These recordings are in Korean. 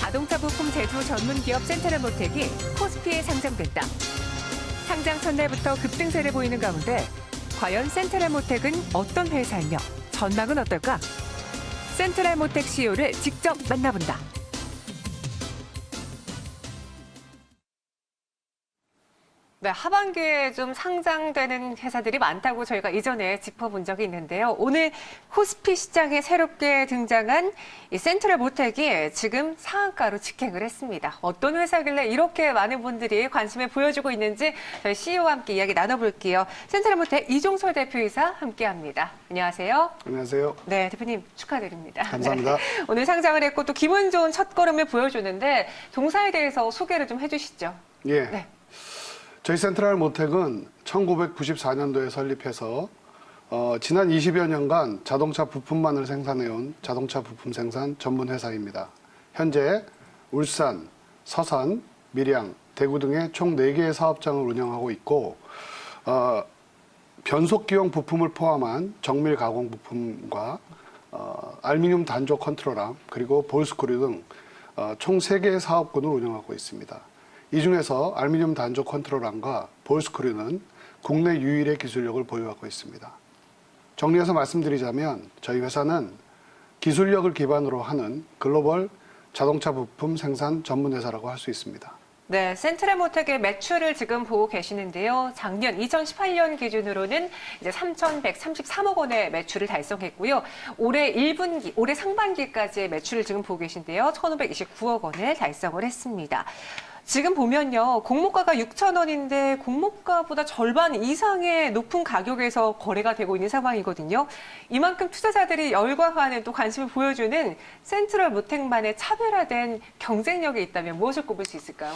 자동차 부품 제조 전문 기업 센트럴모텍이 코스피에 상장됐다. 상장 첫날부터 급등세를 보이는 가운데 과연 센트럴모텍은 어떤 회사이며 전망은 어떨까? 센트럴모텍 CEO를 직접 만나본다. 네, 하반기에 좀 상장되는 회사들이 많다고 저희가 이전에 짚어본 적이 있는데요. 오늘 코스피 시장에 새롭게 등장한 이 센트럴모텍이 지금 상한가로 직행을 했습니다. 어떤 회사길래 이렇게 많은 분들이 관심을 보여주고 있는지 저희 CEO와 함께 이야기 나눠볼게요. 센트럴모텍 이종설 대표이사 함께합니다. 안녕하세요. 안녕하세요. 네, 대표님 축하드립니다. 감사합니다. 네, 오늘 상장을 했고 또 기분 좋은 첫걸음을 보여주는데 종사에 대해서 소개를 좀 해주시죠. 예. 네. 저희 센트럴모텍은 1994년도에 설립해서 지난 20여 년간 자동차 부품만을 생산해온 자동차 부품 생산 전문 회사입니다. 현재 울산, 서산, 밀양, 대구 등의 총 4개의 사업장을 운영하고 있고 변속기용 부품을 포함한 정밀 가공 부품과 알루미늄 단조 컨트롤함 그리고 볼스크류 등 총 3개의 사업군을 운영하고 있습니다. 이 중에서 알루미늄 단조 컨트롤함과 볼스크류는 국내 유일의 기술력을 보유하고 있습니다. 정리해서 말씀드리자면 저희 회사는 기술력을 기반으로 하는 글로벌 자동차 부품 생산 전문 회사라고 할 수 있습니다. 네, 센트럴모텍의 매출을 지금 보고 계시는데요. 작년 2018년 기준으로는 이제 3,133억 원의 매출을 달성했고요. 올해 상반기까지의 매출을 지금 보고 계신데요. 1,529억 원을 달성을 했습니다. 지금 보면요, 공모가가 6,000원인데 공모가보다 절반 이상의 높은 가격에서 거래가 되고 있는 상황이거든요. 이만큼 투자자들이 열광하는 또 관심을 보여주는 센트럴모텍만의 차별화된 경쟁력이 있다면 무엇을 꼽을 수 있을까요?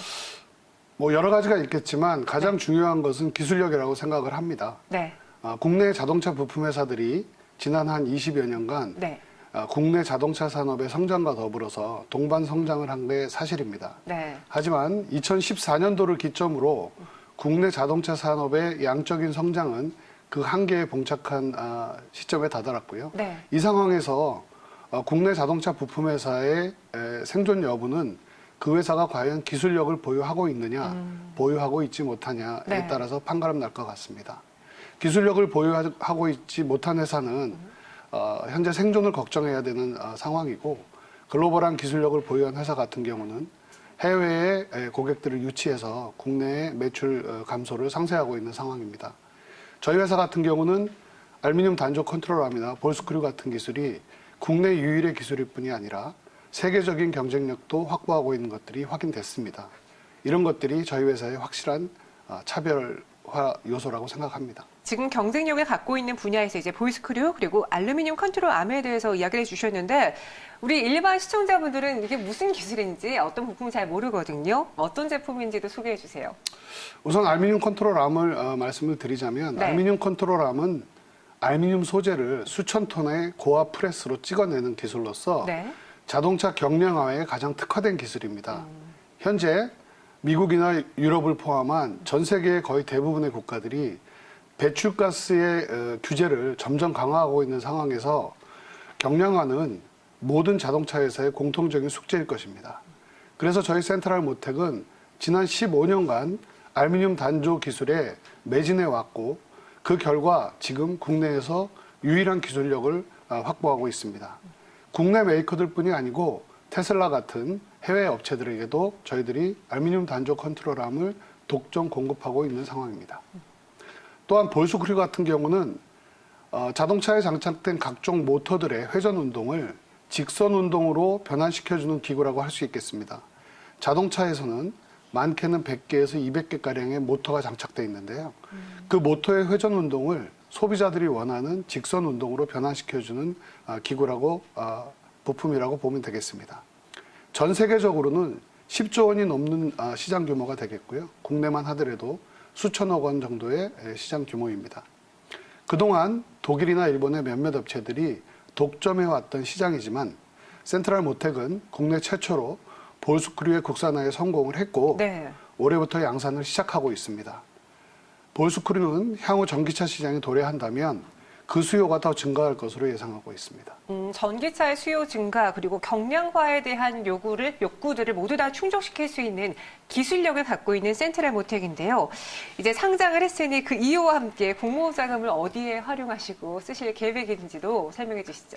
뭐 여러 가지가 있겠지만 가장 중요한 것은 기술력이라고 생각을 합니다. 네. 국내 자동차 부품 회사들이 지난 한 20여 년간 네. 국내 자동차 산업의 성장과 더불어서 동반 성장을 한 게 사실입니다. 네. 하지만 2014년도를 기점으로 국내 자동차 산업의 양적인 성장은 그 한계에 봉착한 시점에 다다랐고요. 네. 이 상황에서 국내 자동차 부품 회사의 생존 여부는 그 회사가 과연 기술력을 보유하고 있느냐, 보유하고 있지 못하냐에 네. 따라서 판가름 날 것 같습니다. 기술력을 보유하고 있지 못한 회사는 현재 생존을 걱정해야 되는 상황이고 글로벌한 기술력을 보유한 회사 같은 경우는 해외에 고객들을 유치해서 국내의 매출 감소를 상쇄하고 있는 상황입니다. 저희 회사 같은 경우는 알루미늄 단조 컨트롤함이나 볼스크류 같은 기술이 국내 유일의 기술일 뿐이 아니라 세계적인 경쟁력도 확보하고 있는 것들이 확인됐습니다. 이런 것들이 저희 회사의 확실한 차별화 요소라고 생각합니다. 지금 경쟁력을 갖고 있는 분야에서 이제 볼스크류 그리고 알루미늄 컨트롤암에 대해서 이야기를 해주셨는데 우리 일반 시청자분들은 이게 무슨 기술인지 어떤 부품을 잘 모르거든요. 어떤 제품인지도 소개해 주세요. 우선 알루미늄 컨트롤암을 말씀을 드리자면 네. 알루미늄 컨트롤암은 알루미늄 소재를 수천 톤의 고압 프레스로 찍어내는 기술로서 네. 자동차 경량화에 가장 특화된 기술입니다. 현재 미국이나 유럽을 포함한 전 세계의 거의 대부분의 국가들이 배출가스의 규제를 점점 강화하고 있는 상황에서 경량화는 모든 자동차 회사의 공통적인 숙제일 것입니다. 그래서 저희 센트럴모텍은 지난 15년간 알루미늄 단조 기술에 매진해 왔고 그 결과 지금 국내에서 유일한 기술력을 확보하고 있습니다. 국내 메이커들뿐이 아니고 테슬라 같은 해외 업체들에게도 저희들이 알루미늄 단조 컨트롤함을 독점 공급하고 있는 상황입니다. 또한 볼스크류 같은 경우는 자동차에 장착된 각종 모터들의 회전 운동을 직선 운동으로 변환시켜주는 기구라고 할 수 있겠습니다. 자동차에서는 많게는 100개에서 200개가량의 모터가 장착되어 있는데요. 그 모터의 회전 운동을 소비자들이 원하는 직선 운동으로 변환시켜주는 기구라고 부품이라고 보면 되겠습니다. 전 세계적으로는 10조 원이 넘는 시장 규모가 되겠고요. 국내만 하더라도 수천억 원 정도의 시장 규모입니다. 그동안 독일이나 일본의 몇몇 업체들이 독점해왔던 시장이지만 센트럴모텍은 국내 최초로 볼스크류의 국산화에 성공을 했고 네. 올해부터 양산을 시작하고 있습니다. 볼스크류는 향후 전기차 시장에 도래한다면 그 수요가 더 증가할 것으로 예상하고 있습니다. 전기차의 수요 증가 그리고 경량화에 대한 욕구들을 모두 다 충족시킬 수 있는 기술력을 갖고 있는 센트럴모텍인데요. 이제 상장을 했으니 그 이유와 함께 공모 자금을 어디에 활용하시고 쓰실 계획인지도 설명해 주시죠.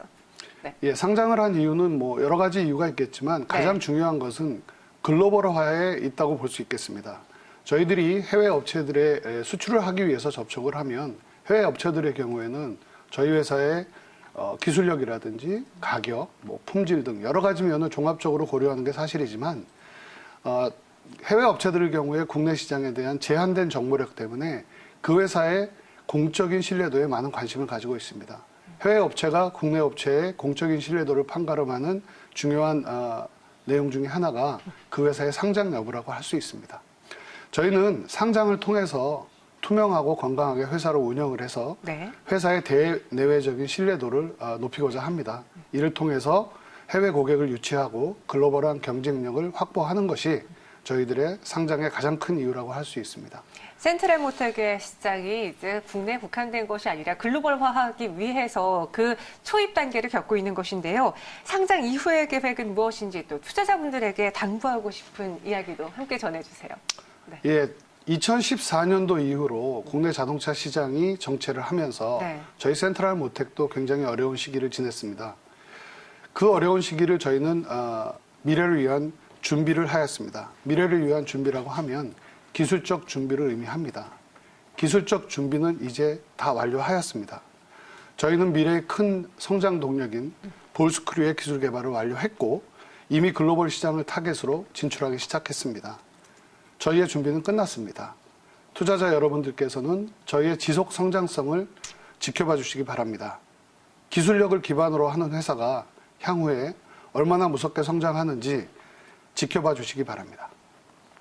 네. 예, 상장을 한 이유는 뭐 여러 가지 이유가 있겠지만 가장 네. 중요한 것은 글로벌화에 있다고 볼 수 있겠습니다. 저희들이 해외 업체들의 수출을 하기 위해서 접촉을 하면 해외 업체들의 경우에는 저희 회사의 기술력이라든지 가격, 뭐 품질 등 여러 가지 면을 종합적으로 고려하는 게 사실이지만 해외 업체들의 경우에 국내 시장에 대한 제한된 정보력 때문에 그 회사의 공적인 신뢰도에 많은 관심을 가지고 있습니다. 해외 업체가 국내 업체의 공적인 신뢰도를 판가름하는 중요한 내용 중에 하나가 그 회사의 상장 여부라고 할 수 있습니다. 저희는 상장을 통해서 투명하고 건강하게 회사를 운영을 해서 네. 회사의 대내외적인 신뢰도를 높이고자 합니다. 이를 통해서 해외 고객을 유치하고 글로벌한 경쟁력을 확보하는 것이 저희들의 상장의 가장 큰 이유라고 할 수 있습니다. 센트럴모텍의 시장이 이제 국내에 국한된 것이 아니라 글로벌화하기 위해서 그 초입 단계를 겪고 있는 것인데요. 상장 이후의 계획은 무엇인지 또 투자자분들에게 당부하고 싶은 이야기도 함께 전해주세요. 네. 예, 2014년도 이후로 국내 자동차 시장이 정체를 하면서 네. 저희 센트럴모텍도 굉장히 어려운 시기를 지냈습니다. 그 어려운 시기를 저희는 미래를 위한 준비를 하였습니다. 미래를 위한 준비라고 하면 기술적 준비를 의미합니다. 기술적 준비는 이제 다 완료하였습니다. 저희는 미래의 큰 성장 동력인 볼스크류의 기술 개발을 완료했고 이미 글로벌 시장을 타겟으로 진출하기 시작했습니다. 저희의 준비는 끝났습니다. 투자자 여러분들께서는 저희의 지속 성장성을 지켜봐 주시기 바랍니다. 기술력을 기반으로 하는 회사가 향후에 얼마나 무섭게 성장하는지 지켜봐 주시기 바랍니다.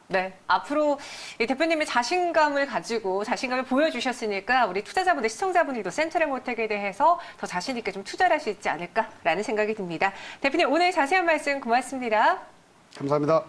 네, 앞으로 이 대표님이 자신감을 가지고 자신감을 보여주셨으니까 우리 투자자분들, 시청자분들도 센트럴모텍에 대해서 더 자신 있게 좀 투자를 할 수 있지 않을까라는 생각이 듭니다. 대표님 오늘 자세한 말씀 고맙습니다. 감사합니다.